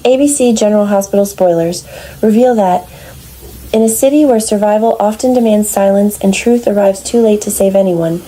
ABC General Hospital spoilers reveal that in a city where survival often demands silence and truth arrives too late to save anyone,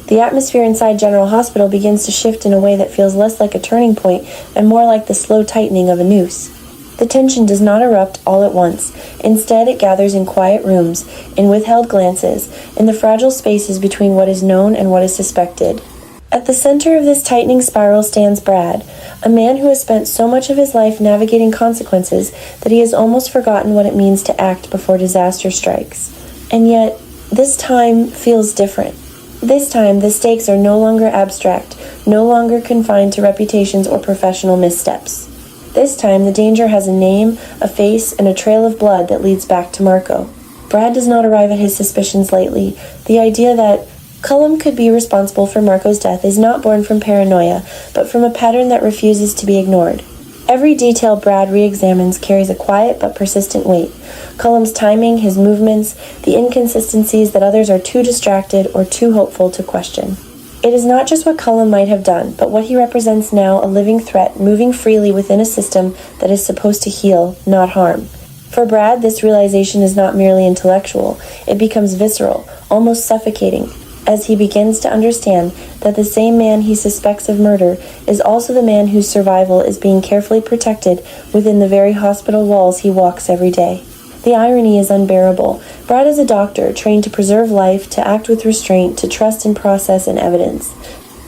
the atmosphere inside General Hospital begins to shift in a way that feels less like a turning point and more like the slow tightening of a noose. The tension does not erupt all at once. Instead, it gathers in quiet rooms, in withheld glances, in the fragile spaces between what is known and what is suspected. At the center of this tightening spiral stands Brad, a man who has spent so much of his life navigating consequences that he has almost forgotten what it means to act before disaster strikes. And yet, this time feels different. This time, the stakes are no longer abstract, no longer confined to reputations or professional missteps. This time, the danger has a name, a face, and a trail of blood that leads back to Marco. Brad does not arrive at his suspicions lightly. The idea that Cullum could be responsible for Marco's death is not born from paranoia, but from a pattern that refuses to be ignored. Every detail Brad re-examines carries a quiet but persistent weight. Cullum's timing, his movements, the inconsistencies that others are too distracted or too hopeful to question. It is not just what Cullum might have done, but what he represents now, a living threat moving freely within a system that is supposed to heal, not harm. For Brad, this realization is not merely intellectual. It becomes visceral, almost suffocating, as he begins to understand that the same man he suspects of murder is also the man whose survival is being carefully protected within the very hospital walls he walks every day. The irony is unbearable. Brad is a doctor, trained to preserve life, to act with restraint, to trust in process and evidence.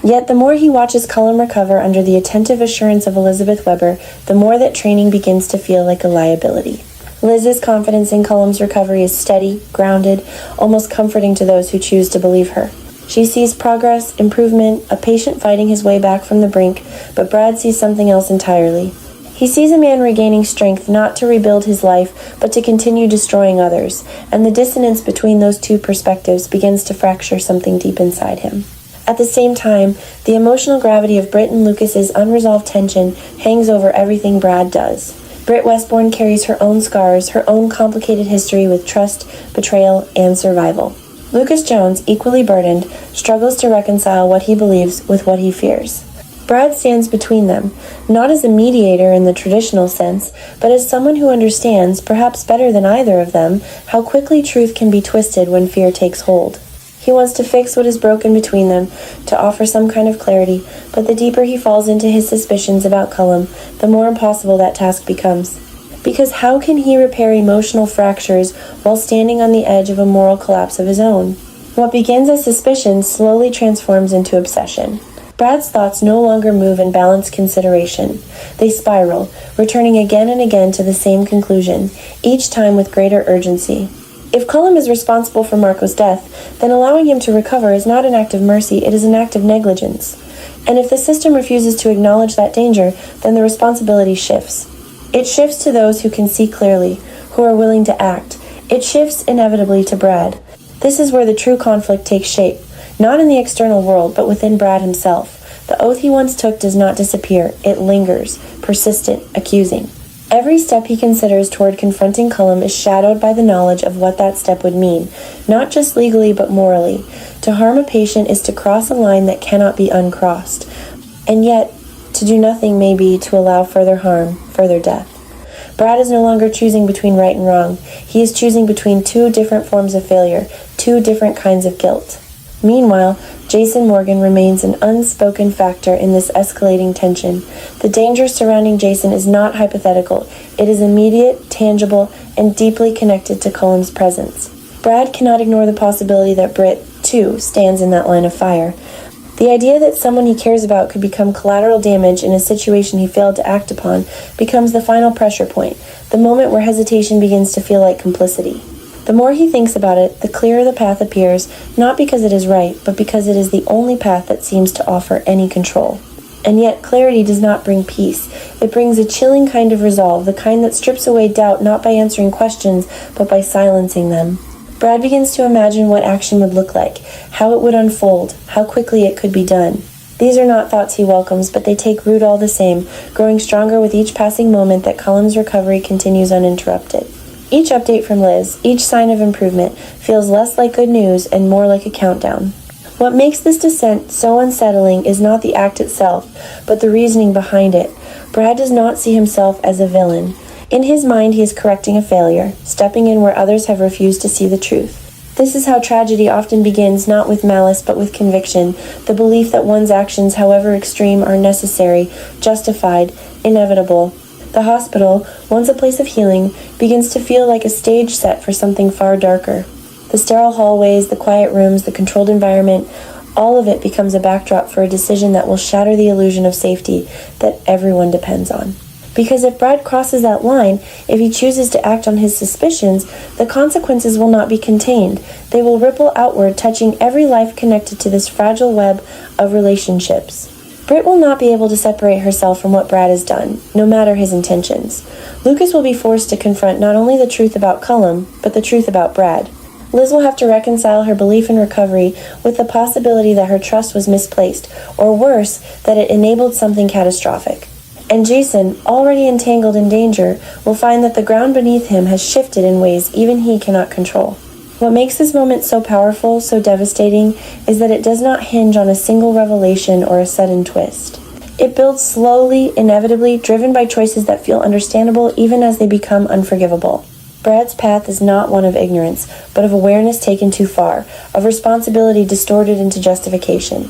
Yet the more he watches Cullum recover under the attentive assurance of Elizabeth Weber, the more that training begins to feel like a liability. Liz's confidence in Cullum's recovery is steady, grounded, almost comforting to those who choose to believe her. She sees progress, improvement, a patient fighting his way back from the brink, but Brad sees something else entirely. He sees a man regaining strength not to rebuild his life, but to continue destroying others, and the dissonance between those two perspectives begins to fracture something deep inside him. At the same time, the emotional gravity of Britt and Lucas's unresolved tension hangs over everything Brad does. Britt Westbourne carries her own scars, her own complicated history with trust, betrayal, and survival. Lucas Jones, equally burdened, struggles to reconcile what he believes with what he fears. Brad stands between them, not as a mediator in the traditional sense, but as someone who understands, perhaps better than either of them, how quickly truth can be twisted when fear takes hold. He wants to fix what is broken between them, to offer some kind of clarity, but the deeper he falls into his suspicions about Cullum, the more impossible that task becomes. Because how can he repair emotional fractures while standing on the edge of a moral collapse of his own? What begins as suspicion slowly transforms into obsession. Brad's thoughts no longer move in balanced consideration. They spiral, returning again and again to the same conclusion, each time with greater urgency. If Cullum is responsible for Marco's death, then allowing him to recover is not an act of mercy, it is an act of negligence. And if the system refuses to acknowledge that danger, then the responsibility shifts. It shifts to those who can see clearly, who are willing to act. It shifts inevitably to Brad. This is where the true conflict takes shape. Not in the external world, but within Brad himself. The oath he once took does not disappear. It lingers, persistent, accusing. Every step he considers toward confronting Cullum is shadowed by the knowledge of what that step would mean, not just legally but morally. To harm a patient is to cross a line that cannot be uncrossed. And yet, to do nothing may be to allow further harm, further death. Brad is no longer choosing between right and wrong. He is choosing between two different forms of failure, two different kinds of guilt. Meanwhile, Jason Morgan remains an unspoken factor in this escalating tension. The danger surrounding Jason is not hypothetical. It is immediate, tangible, and deeply connected to Cullum's presence. Brad cannot ignore the possibility that Britt, too, stands in that line of fire. The idea that someone he cares about could become collateral damage in a situation he failed to act upon becomes the final pressure point, the moment where hesitation begins to feel like complicity. The more he thinks about it, the clearer the path appears, not because it is right, but because it is the only path that seems to offer any control. And yet, clarity does not bring peace. It brings a chilling kind of resolve, the kind that strips away doubt not by answering questions, but by silencing them. Brad begins to imagine what action would look like, how it would unfold, how quickly it could be done. These are not thoughts he welcomes, but they take root all the same, growing stronger with each passing moment that Cullum's recovery continues uninterrupted. Each update from Liz, each sign of improvement, feels less like good news and more like a countdown. What makes this descent so unsettling is not the act itself, but the reasoning behind it. Brad does not see himself as a villain. In his mind, he is correcting a failure, stepping in where others have refused to see the truth. This is how tragedy often begins, not with malice, but with conviction, the belief that one's actions, however extreme, are necessary, justified, inevitable. The hospital, once a place of healing, begins to feel like a stage set for something far darker. The sterile hallways, the quiet rooms, the controlled environment, all of it becomes a backdrop for a decision that will shatter the illusion of safety that everyone depends on. Because if Brad crosses that line, if he chooses to act on his suspicions, the consequences will not be contained. They will ripple outward, touching every life connected to this fragile web of relationships. Britt will not be able to separate herself from what Brad has done, no matter his intentions. Lucas will be forced to confront not only the truth about Cullum, but the truth about Brad. Liz will have to reconcile her belief in recovery with the possibility that her trust was misplaced, or worse, that it enabled something catastrophic. And Jason, already entangled in danger, will find that the ground beneath him has shifted in ways even he cannot control. What makes this moment so powerful, so devastating, is that it does not hinge on a single revelation or a sudden twist. It builds slowly, inevitably, driven by choices that feel understandable even as they become unforgivable. Brad's path is not one of ignorance, but of awareness taken too far, of responsibility distorted into justification.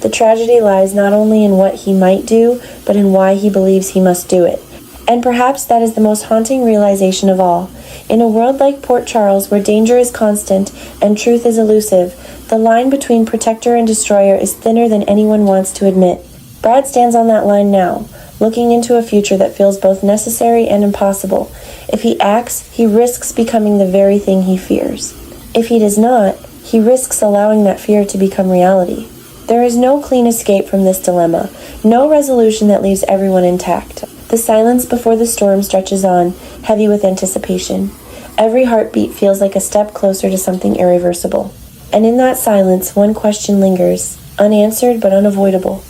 The tragedy lies not only in what he might do, but in why he believes he must do it. And perhaps that is the most haunting realization of all. In a world like Port Charles, where danger is constant and truth is elusive, the line between protector and destroyer is thinner than anyone wants to admit. Brad stands on that line now, looking into a future that feels both necessary and impossible. If he acts, he risks becoming the very thing he fears. If he does not, he risks allowing that fear to become reality. There is no clean escape from this dilemma, no resolution that leaves everyone intact. The silence before the storm stretches on, heavy with anticipation. Every heartbeat feels like a step closer to something irreversible. And in that silence, one question lingers, unanswered but unavoidable.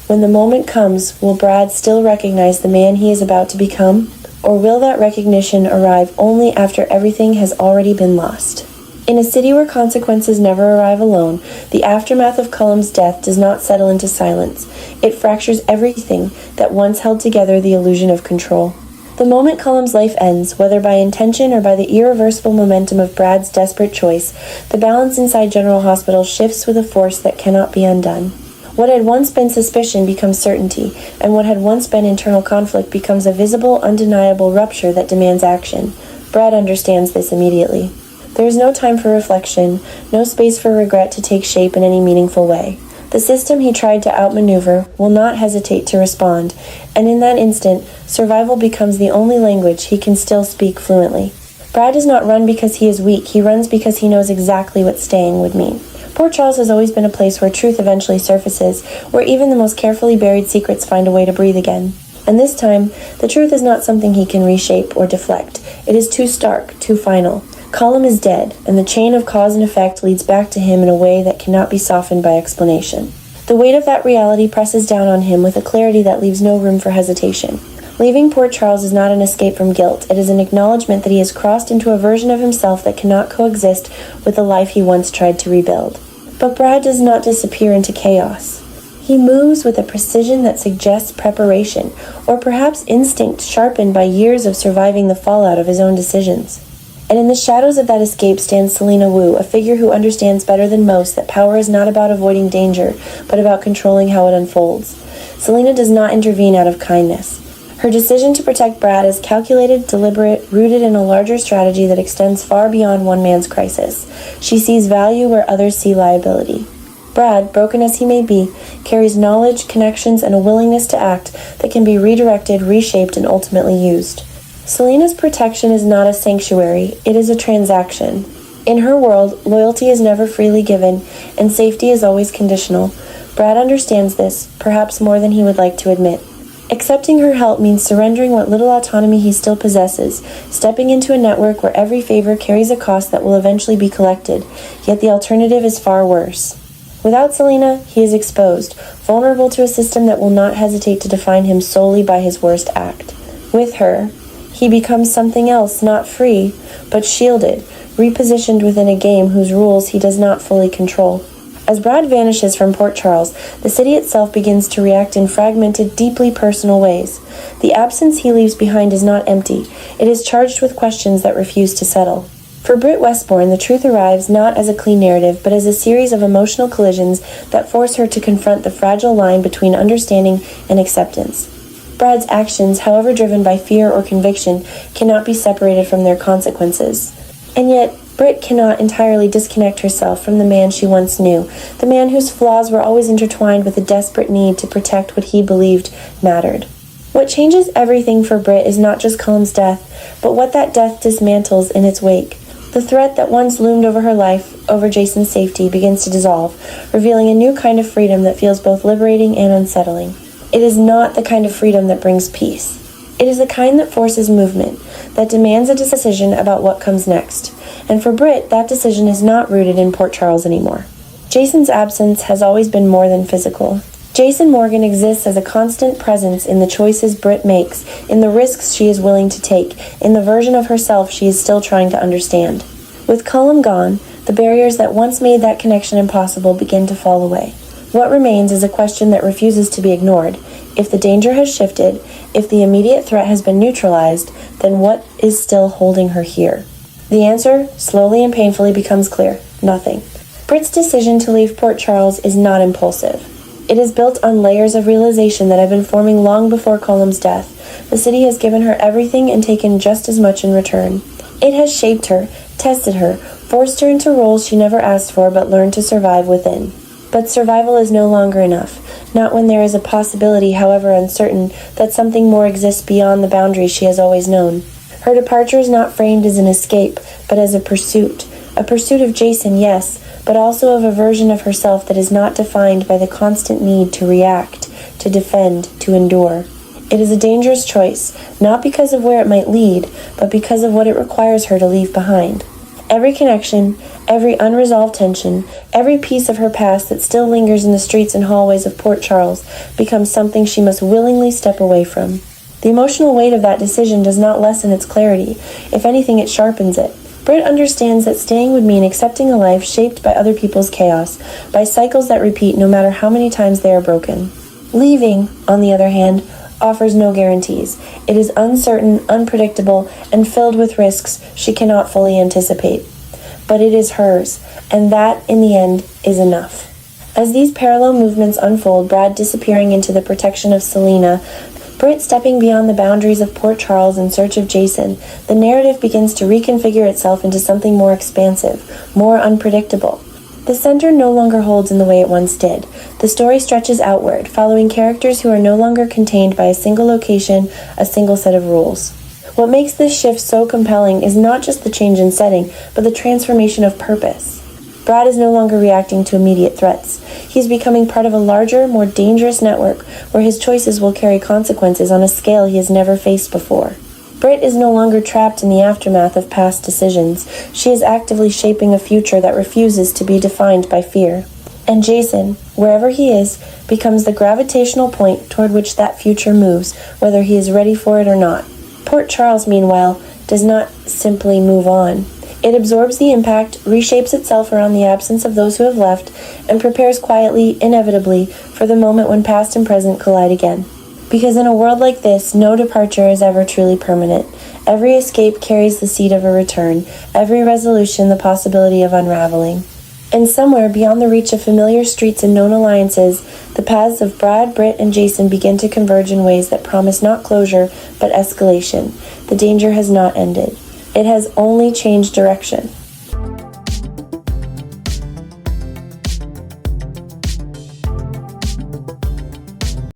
When the moment comes, will Brad still recognize the man he is about to become? Or will that recognition arrive only after everything has already been lost? In a city where consequences never arrive alone, the aftermath of Cullum's death does not settle into silence. It fractures everything that once held together the illusion of control. The moment Cullum's life ends, whether by intention or by the irreversible momentum of Brad's desperate choice, the balance inside General Hospital shifts with a force that cannot be undone. What had once been suspicion becomes certainty, and what had once been internal conflict becomes a visible, undeniable rupture that demands action. Brad understands this immediately. There is no time for reflection, no space for regret to take shape in any meaningful way. The system he tried to outmaneuver will not hesitate to respond, and in that instant, survival becomes the only language he can still speak fluently. Brad does not run because he is weak, he runs because he knows exactly what staying would mean. Port Charles has always been a place where truth eventually surfaces, where even the most carefully buried secrets find a way to breathe again. And this time, the truth is not something he can reshape or deflect. It is too stark, too final. Cullum is dead, and the chain of cause and effect leads back to him in a way that cannot be softened by explanation. The weight of that reality presses down on him with a clarity that leaves no room for hesitation. Leaving Port Charles is not an escape from guilt. It is an acknowledgement that he has crossed into a version of himself that cannot coexist with the life he once tried to rebuild. But Brad does not disappear into chaos. He moves with a precision that suggests preparation, or perhaps instinct sharpened by years of surviving the fallout of his own decisions. And in the shadows of that escape stands Selena Wu, a figure who understands better than most that power is not about avoiding danger, but about controlling how it unfolds. Selena does not intervene out of kindness. Her decision to protect Brad is calculated, deliberate, rooted in a larger strategy that extends far beyond one man's crisis. She sees value where others see liability. Brad, broken as he may be, carries knowledge, connections, and a willingness to act that can be redirected, reshaped, and ultimately used. Selena's protection is not a sanctuary, it is a transaction. In her world, loyalty is never freely given, and safety is always conditional. Brad understands this, perhaps more than he would like to admit. Accepting her help means surrendering what little autonomy he still possesses, stepping into a network where every favor carries a cost that will eventually be collected, yet the alternative is far worse. Without Selena, he is exposed, vulnerable to a system that will not hesitate to define him solely by his worst act. With her, he becomes something else, not free, but shielded, repositioned within a game whose rules he does not fully control. As Brad vanishes from Port Charles, the city itself begins to react in fragmented, deeply personal ways. The absence he leaves behind is not empty. It is charged with questions that refuse to settle. For Britt Westbourne, the truth arrives not as a clean narrative, but as a series of emotional collisions that force her to confront the fragile line between understanding and acceptance. Brad's actions, however driven by fear or conviction, cannot be separated from their consequences. And yet, Britt cannot entirely disconnect herself from the man she once knew, the man whose flaws were always intertwined with a desperate need to protect what he believed mattered. What changes everything for Britt is not just Cullum's death, but what that death dismantles in its wake. The threat that once loomed over her life, over Jason's safety, begins to dissolve, revealing a new kind of freedom that feels both liberating and unsettling. It is not the kind of freedom that brings peace. It is the kind that forces movement, that demands a decision about what comes next. And for Britt, that decision is not rooted in Port Charles anymore. Jason's absence has always been more than physical. Jason Morgan exists as a constant presence in the choices Britt makes, in the risks she is willing to take, in the version of herself she is still trying to understand. With Cullum gone, the barriers that once made that connection impossible begin to fall away. What remains is a question that refuses to be ignored. If the danger has shifted, if the immediate threat has been neutralized, then what is still holding her here? The answer, slowly and painfully, becomes clear. Nothing. Britt's decision to leave Port Charles is not impulsive. It is built on layers of realization that have been forming long before Cullum's death. The city has given her everything and taken just as much in return. It has shaped her, tested her, forced her into roles she never asked for but learned to survive within. But survival is no longer enough, not when there is a possibility, however uncertain, that something more exists beyond the boundaries she has always known. Her departure is not framed as an escape, but as a pursuit of Jason, yes, but also of a version of herself that is not defined by the constant need to react, to defend, to endure. It is a dangerous choice, not because of where it might lead, but because of what it requires her to leave behind. Every connection, every unresolved tension, every piece of her past that still lingers in the streets and hallways of Port Charles becomes something she must willingly step away from. The emotional weight of that decision does not lessen its clarity. If anything, it sharpens it. Britt understands that staying would mean accepting a life shaped by other people's chaos, by cycles that repeat no matter how many times they are broken. Leaving, on the other hand, offers no guarantees. It is uncertain, unpredictable, and filled with risks she cannot fully anticipate. But it is hers, and that, in the end, is enough. As these parallel movements unfold, Brad disappearing into the protection of Selena, Britt stepping beyond the boundaries of Port Charles in search of Jason, the narrative begins to reconfigure itself into something more expansive, more unpredictable. The center no longer holds in the way it once did. The story stretches outward, following characters who are no longer contained by a single location, a single set of rules. What makes this shift so compelling is not just the change in setting, but the transformation of purpose. Brad is no longer reacting to immediate threats. He is becoming part of a larger, more dangerous network where his choices will carry consequences on a scale he has never faced before. Britt is no longer trapped in the aftermath of past decisions. She is actively shaping a future that refuses to be defined by fear. And Jason, wherever he is, becomes the gravitational point toward which that future moves, whether he is ready for it or not. Port Charles, meanwhile, does not simply move on. It absorbs the impact, reshapes itself around the absence of those who have left, and prepares quietly, inevitably, for the moment when past and present collide again. Because in a world like this, no departure is ever truly permanent. Every escape carries the seed of a return, every resolution the possibility of unraveling. And somewhere beyond the reach of familiar streets and known alliances, the paths of Brad, Britt, and Jason begin to converge in ways that promise not closure, but escalation. The danger has not ended. It has only changed direction.